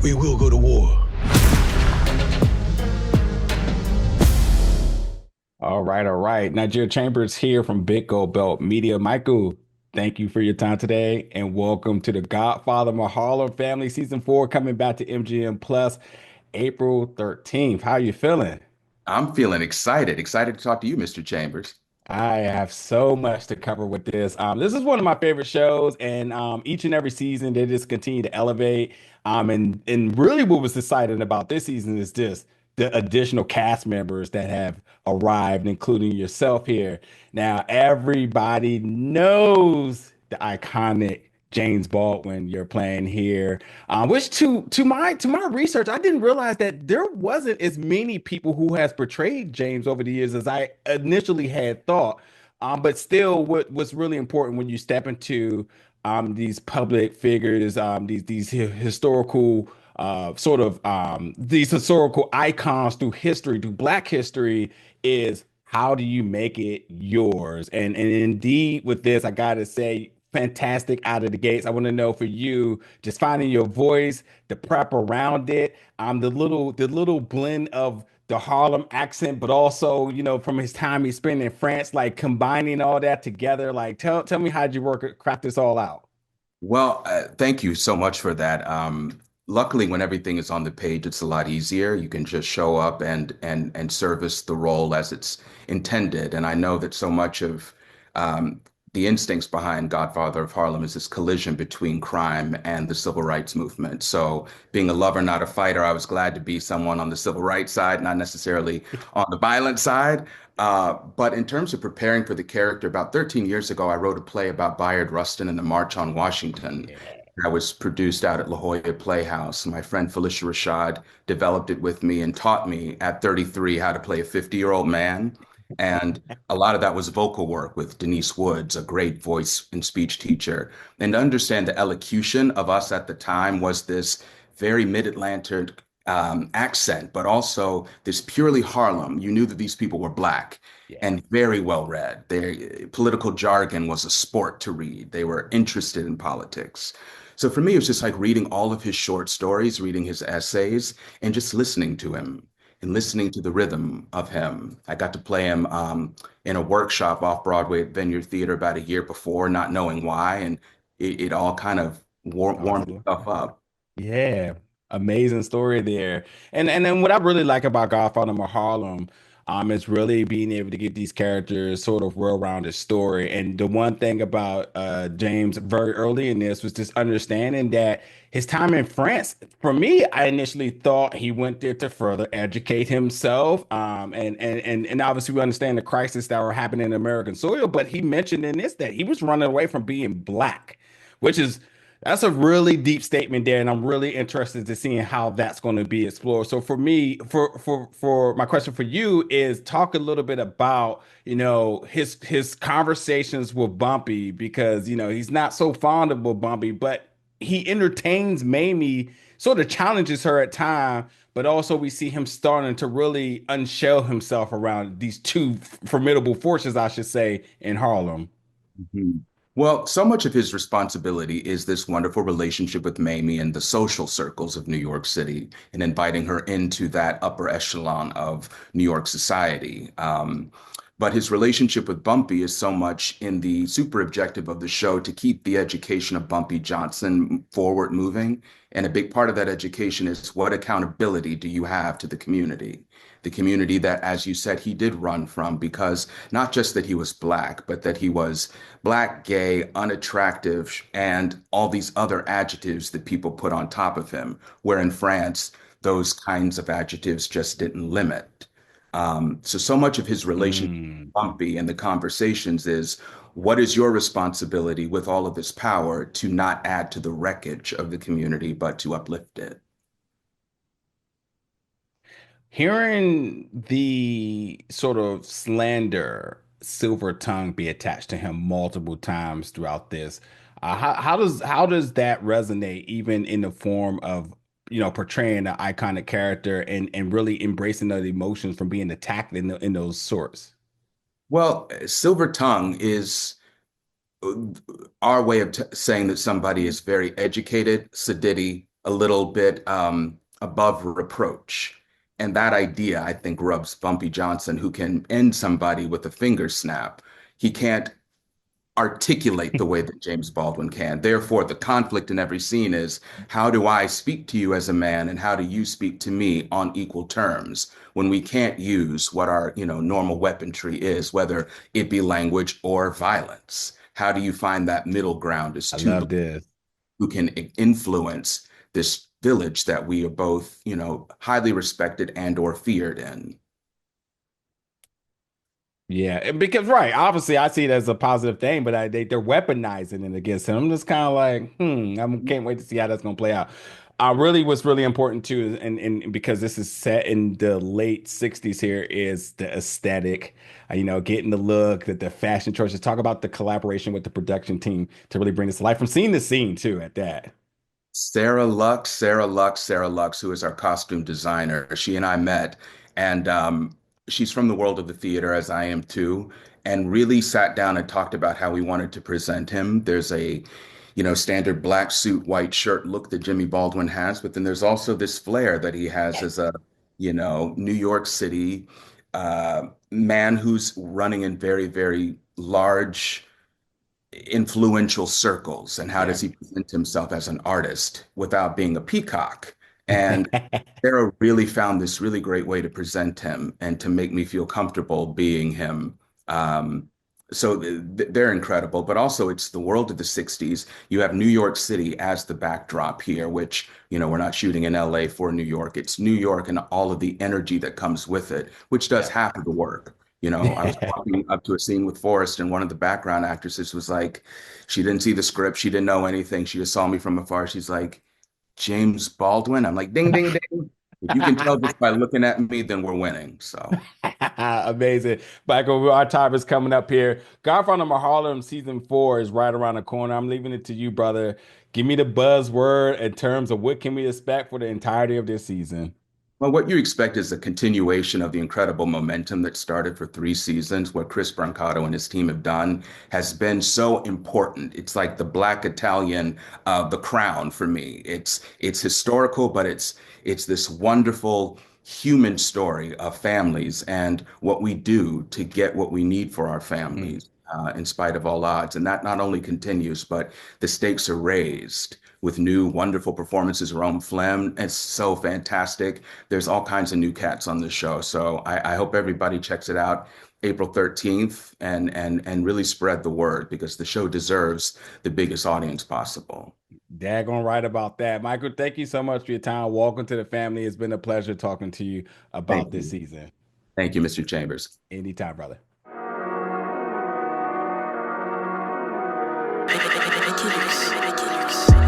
We will go to war. All right, all right. Nigeria Chambers here from Big Gold Belt Media. Michael, thank you for your time today and welcome to the Godfather of Harlem Family Season 4 coming back to MGM Plus April 13th. How you feeling? I'm feeling excited to talk to you, Mr. Chambers. I have so much to cover with this. This is one of my favorite shows, and each and every season they just continue to elevate. And really, what was exciting about this season is just the additional cast members that have arrived, including yourself here. Now, everybody knows the iconic James Baldwin you're playing here. Which to my research, I didn't realize that there wasn't as many people who has portrayed James over the years as I initially had thought. But still, what was really important when you step into these public figures, these historical these historical icons through history, through Black history, is how do you make it yours? And indeed, with this, I gotta say, fantastic out of the gates. I want to know for you, just finding your voice, the prep around it, the little blend of the Harlem accent, but also, from his time he spent in France, like combining all that together. Like, tell me how'd you craft this all out? Well, thank you so much for that. Luckily, when everything is on the page, it's a lot easier. You can just show up and service the role as it's intended. And I know that so much of the instincts behind Godfather of Harlem is this collision between crime and the civil rights movement. So, being a lover, not a fighter, I was glad to be someone on the civil rights side, not necessarily on the violent side. But in terms of preparing for the character, about 13 years ago, I wrote a play about Bayard Rustin and the March on Washington. Yeah. That was produced out at La Jolla Playhouse. My friend Felicia Rashad developed it with me and taught me at 33 how to play a 50-year-old man. And a lot of that was vocal work with Denise Woods, a great voice and speech teacher. And to understand the elocution of us at the time was this very mid-Atlantic accent, but also this purely Harlem. You knew that these people were Black Yeah. and very well read. Their political jargon was a sport to read. They were interested in politics. So for me, it was just like reading all of his short stories, reading his essays, and just listening to him and listening to the rhythm of him. I got to play him in a workshop off Broadway at Vineyard Theater about a year before, not knowing why, and it all kind of warmed Oh, itself up. yeah, amazing story there. And then what I really like about Godfather of Harlem, is really being able to give these characters sort of well-rounded story. And the one thing about James very early in this was just understanding that his time in France, for me, I initially thought he went there to further educate himself. And obviously we understand the crisis that were happening in American soil, but he mentioned in this that he was running away from being Black, which is that's a really deep statement there, and I'm really interested to seeing how that's going to be explored. So for me, for my question for you is talk a little bit about, his conversations with Bumpy because, he's not so fond of Bumpy, but he entertains Mamie, sort of challenges her at time, but also we see him starting to really unshell himself around these two formidable forces, I should say, in Harlem. Mhm. Well, so much of his responsibility is this wonderful relationship with Mamie and the social circles of New York City and inviting her into that upper echelon of New York society. But his relationship with Bumpy is so much in the super objective of the show to keep the education of Bumpy Johnson forward moving. And a big part of that education is what accountability do you have to the community? The community that, as you said, he did run from because not just that he was Black, but that he was Black, gay, unattractive, and all these other adjectives that people put on top of him, where in France, those kinds of adjectives just didn't limit. So much of his relationship Mm. with Bumpy and the conversations is what is your responsibility with all of this power to not add to the wreckage of the community, but to uplift it? Hearing the sort of slander silver tongue be attached to him multiple times throughout this, how does that resonate even in the form of portraying an iconic character and really embracing the emotions from being attacked in those sorts? Well, silver tongue is our way of saying that somebody is very educated, sedity, a little bit above reproach. And that idea, I think, rubs Bumpy Johnson, who can end somebody with a finger snap. He can't articulate the way that James Baldwin can. Therefore, the conflict in every scene is how do I speak to you as a man and how do you speak to me on equal terms when we can't use what our, normal weaponry is, whether it be language or violence? How do you find that middle ground as I two love this. who can influence this village that we are both, highly respected and or feared in? Yeah, and because right, obviously I see it as a positive thing, but they're weaponizing it against him. I'm just kind of like, I can't wait to see how that's gonna play out. Really, what's really important too, and because this is set in the late '60s here, is the aesthetic. Getting the look, the fashion choices. Talk about the collaboration with the production team to really bring this to life. From seeing the scene too at that. Sarah Lux, who is our costume designer. She and I met, and she's from the world of the theater, as I am too, and really sat down and talked about how we wanted to present him. There's a, standard black suit, white shirt look that Jimmy Baldwin has, but then there's also this flair that he has as a, New York City man who's running in very, very large influential circles, and how Yeah. does he present himself as an artist without being a peacock? And Sarah really found this really great way to present him and to make me feel comfortable being him. Um, they're incredible, but also it's the world of the 60s. You have New York City as the backdrop here, which, we're not shooting in LA for New York. It's New York and all of the energy that comes with it, which does Yeah. half of the work. I was walking up to a scene with Forrest, and one of the background actresses was like, she didn't see the script, she didn't know anything. She just saw me from afar. She's like, James Baldwin. I'm like, ding, ding, ding. If you can tell just by looking at me, then we're winning. So, Amazing. Michael, our time is coming up here. Godfather of Harlem season 4 is right around the corner. I'm leaving it to you, brother. Give me the buzzword in terms of what can we expect for the entirety of this season. well, what you expect is a continuation of the incredible momentum that started for 3 seasons. What Chris Brancato and his team have done has been so important. It's like the Black Italian, The Crown for me. It's historical, but it's this wonderful human story of families and what we do to get what we need for our Mm. families, in spite of all odds. And that not only continues, but the stakes are raised with new wonderful performances. Rome Flynn, it's so fantastic. There's all kinds of new cats on the show. So I hope everybody checks it out April 13th and really spread the word because the show deserves the biggest audience possible. Daggone right about that. Michael, thank you so much for your time. Welcome to the family. It's been a pleasure talking to you about Thank this you. season. Thank you, Mr. Chambers. Anytime, brother. Ridiculous.